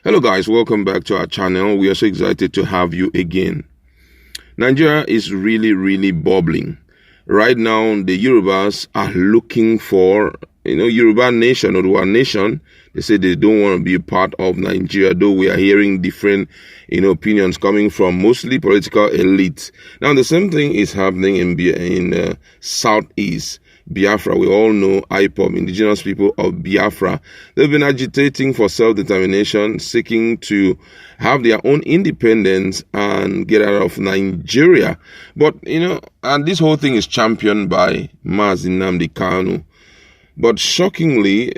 Hello guys, welcome back to our channel. We are so excited to have you again. Nigeria is really bubbling. Right now, the Yorubas are looking for, Yoruba nation or one nation. They say they don't want to be a part of Nigeria, though we are hearing different, opinions coming from mostly political elites. Now, the same thing is happening in Southeast Biafra. We all know IPOB, indigenous people of Biafra. They've been agitating for self-determination, seeking to have their own independence and get out of Nigeria. But, and this whole thing is championed by Nnamdi Kanu. But shockingly,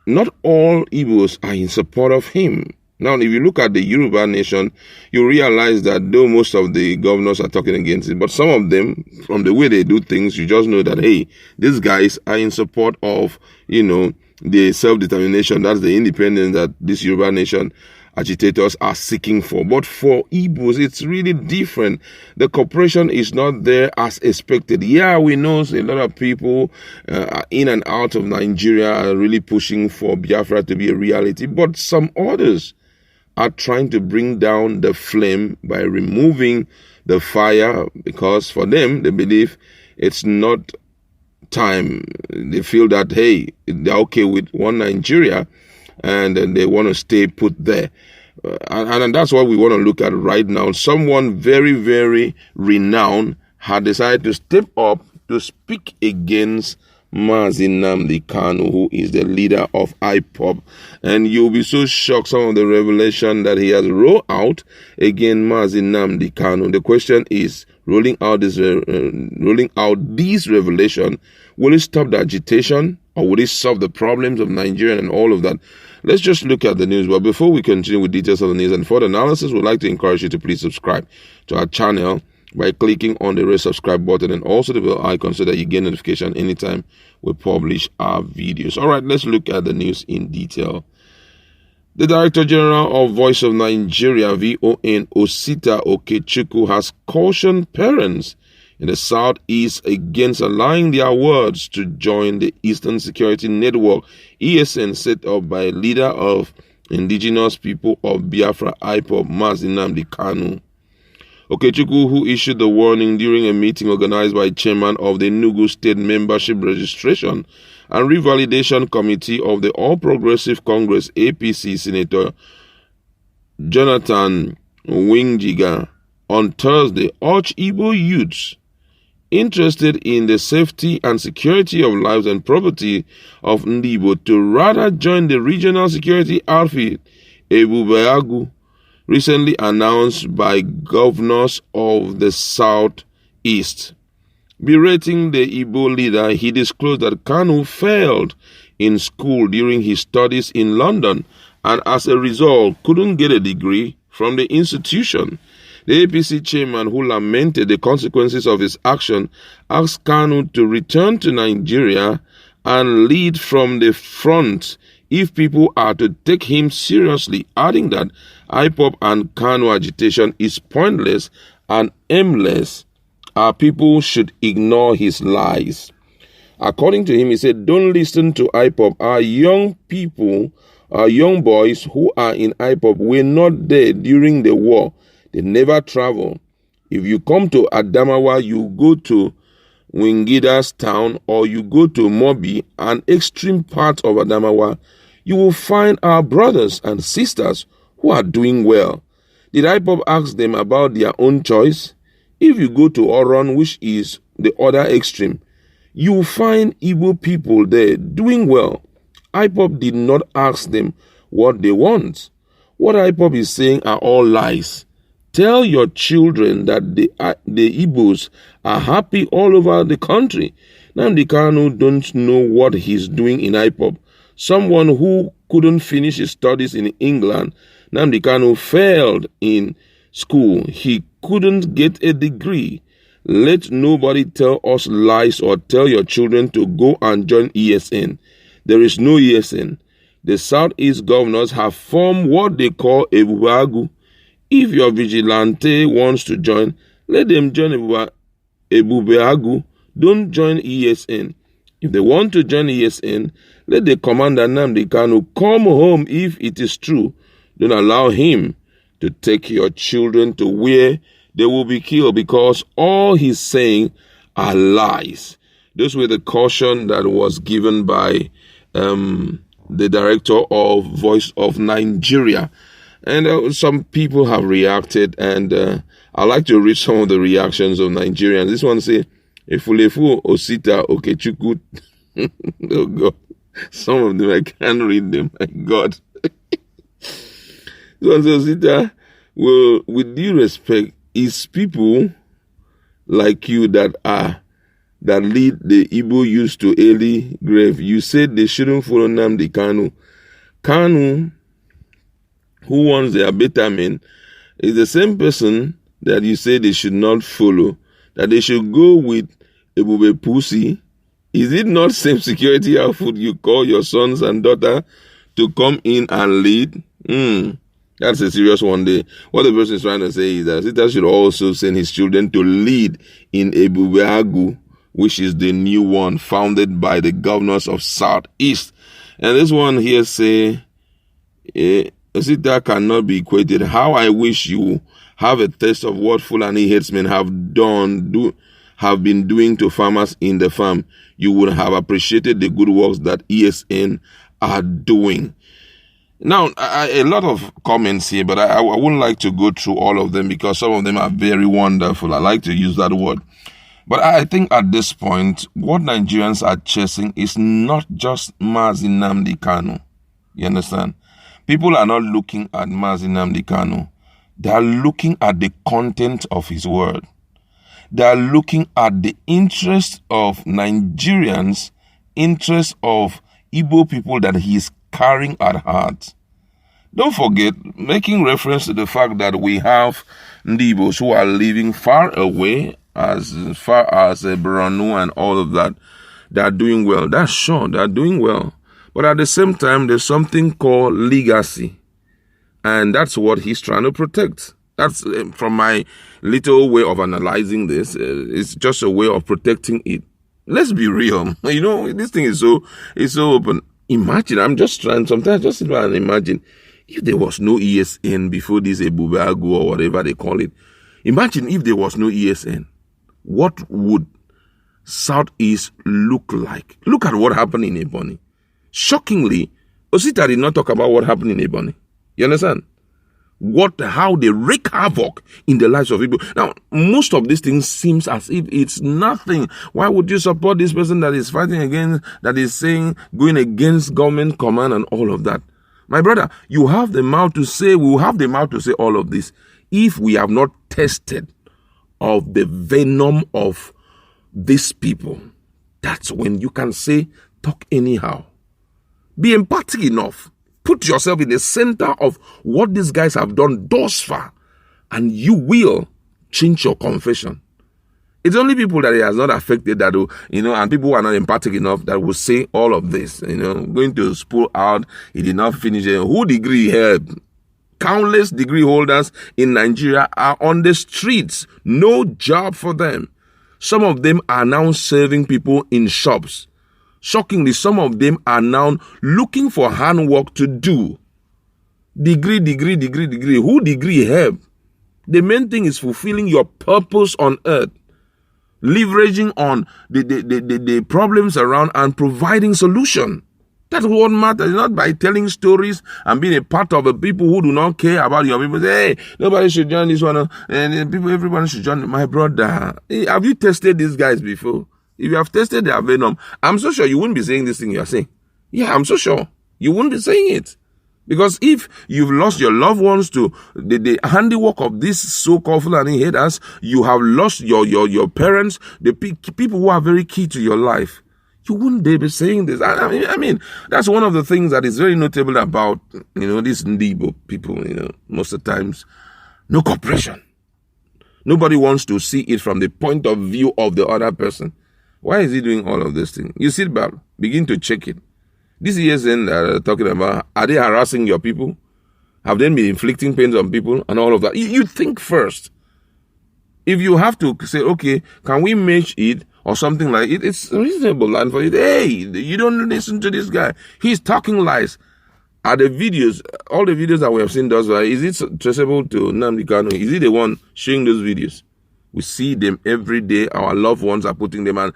not all Igbos are in support of him. Now, if you look at the Yoruba nation, you realize that though most of the governors are talking against it, but some of them, from the way they do things, you just know that, hey, these guys are in support of, the self-determination, that's the independence that this Yoruba nation agitators are seeking for. But for Igbos, it's really different. The cooperation is not there as expected. Yeah, we know a lot of people in and out of Nigeria are really pushing for Biafra to be a reality, but some others are trying to bring down the flame by removing the fire, because for them, they believe it's not time. They feel that, hey, they're okay with one Nigeria and they want to stay put there. And that's what we want to look at right now. Someone very renowned had decided to step up to speak against Nnamdi Kanu, who is the leader of IPOB, and you'll be so shocked some of the revelation that he has rolled out against Nnamdi Kanu. The question is, rolling out this revelation, will it stop the agitation, or will it solve the problems of Nigeria and all of that? Let's just look at the news. But before we continue with details of the news and further analysis, we'd like to encourage you to please subscribe to our channel by clicking on the red subscribe button and also the bell icon so that you get notification anytime we publish our videos. All right, let's look at the news in detail. The Director General of Voice of Nigeria, VON, Osita Ikechukwu, has cautioned parents in the Southeast against allowing their wards to join the Eastern Security Network, ESN, set up by leader of indigenous people of Biafra, IPOB, Nnamdi Kanu. Ikechukwu, who issued the warning during a meeting organized by chairman of the Enugu State Membership Registration and Revalidation Committee of the All Progressive Congress, APC, Senator Jonathan Wingiga, on Thursday, urged Igbo youths interested in the safety and security of lives and property of Igbo to rather join the regional security outfit, Ebubeagu, recently announced by governors of the Southeast. Berating the Igbo leader, he disclosed that Kanu failed in school during his studies in London and as a result couldn't get a degree from the institution. The APC chairman, who lamented the consequences of his action, asked Kanu to return to Nigeria and lead from the front if people are to take him seriously, adding that IPOB and Kanu agitation is pointless and aimless. Our people should ignore his lies. According to him, he said, don't listen to IPOB. Our young people, our young boys who are in IPOB were not there during the war. They never travel. If you come to Adamawa, you go to Wingida's town, or you go to Mobi, an extreme part of Adamawa, you will find our brothers and sisters who are doing well. Did IPOB ask them about their own choice? If you go to Oron, which is the other extreme, you will find Igbo people there doing well. IPOB did not ask them what they want. What IPOB is saying are all lies. Tell your children that the Igbos are happy all over the country. Nnamdi Kanu don't know what he's doing in IPOB. Someone who couldn't finish his studies in England, Nnamdi Kanu failed in school. He couldn't get a degree. Let nobody tell us lies or tell your children to go and join ESN. There is no ESN. The Southeast governors have formed what they call Ebubeagu. If your vigilante wants to join, let them join Ebubeagu. Don't join ESN. If they want to join ESN, let the commander Nnamdi Kanu come home if it is true. Don't allow him to take your children to where they will be killed, because all he's saying are lies. Those were the caution that was given by the director of Voice of Nigeria. And some people have reacted, and I'd like to read some of the reactions of Nigerians. This one say, Efulefu Osita Ikechukwu. Oh God. Some of them, I can't read them. My God. This one says, Osita, well, with due respect, it's people like you that lead the Igbo youth to early grave. You said they shouldn't follow Nnamdi Kanu. Kanu, who wants their betterment, is the same person that you say they should not follow, that they should go with Ebube Pussy. Is it not same security outfit you call your sons and daughter to come in and lead? That's a serious one day. What the person is trying to say is that Osita should also send his children to lead in Ebubeagu, which is the new one founded by the governors of Southeast. And this one here say, Osita cannot be equated. How I wish you have a taste of what Fulani headsmen have been doing to farmers in the farm. You would have appreciated the good works that ESN are doing. Now, a lot of comments here, but I wouldn't like to go through all of them because some of them are very wonderful. I like to use that word. But I think at this point, what Nigerians are chasing is not just Mazi Nnamdi Kanu. You understand? People are not looking at Mazi Nnamdi Kanu. They are looking at the content of his word. They are looking at the interest of Nigerians, interest of Igbo people that he is carrying at heart. Don't forget, making reference to the fact that we have Ndibos who are living far away, as far as Borno and all of that, they are doing well. That's sure, they are doing well. But at the same time, there's something called legacy. And that's what he's trying to protect. That's from my little way of analyzing this. It's just a way of protecting it. Let's be real. You know, this thing is so open. Imagine, I'm just trying, sometimes just sit down and imagine, if there was no ESN before this Ebubeagu or whatever they call it. Imagine if there was no ESN. What would Southeast look like? Look at what happened in Ebonyi. Shockingly, Osita did not talk about what happened in Ebonyi. You understand? How they wreak havoc in the lives of people. Now, most of these things seems as if it's nothing. Why would you support this person that is fighting against, that is saying, going against government command and all of that? My brother, you have the mouth to say, we will have the mouth to say all of this. If we have not tested of the venom of these people, that's when you can say, talk anyhow. Be empathic enough. Put yourself in the center of what these guys have done thus far, and you will change your confession. It's only people that it has not affected that will, and people who are not empathic enough that will say all of this, going to spool out, he did not finish it. Who degree help? Countless degree holders in Nigeria are on the streets. No job for them. Some of them are now serving people in shops. Shockingly, some of them are now looking for handwork to do. Degree. Who degree help? The main thing is fulfilling your purpose on earth. Leveraging on the problems around and providing solution. That's what matters, not by telling stories and being a part of the people who do not care about your people. Say, hey, nobody should join this one. And everybody should join. My brother, have you tested these guys before? If you have tested their venom, I'm so sure you wouldn't be saying this thing you're saying. Yeah, I'm so sure. You wouldn't be saying it. Because if you've lost your loved ones to the handiwork of these so-called Fulani haters, you have lost your parents, the people who are very key to your life, you wouldn't dare be saying this. I mean, that's one of the things that is very notable about, these Igbo people, most of the times, no cooperation. Nobody wants to see it from the point of view of the other person. Why is he doing all of this thing? You sit back, begin to check it. This ESN that are talking about, are they harassing your people? Have they been inflicting pains on people and all of that? You think first. If you have to say, okay, can we match it or something like it? It's reasonable. And for you, hey, you don't listen to this guy. He's talking lies. Are the videos, all the videos that we have seen thus far, is it traceable to Nnamdi Kanu? Is he the one showing those videos? We see them every day. Our loved ones are putting them on.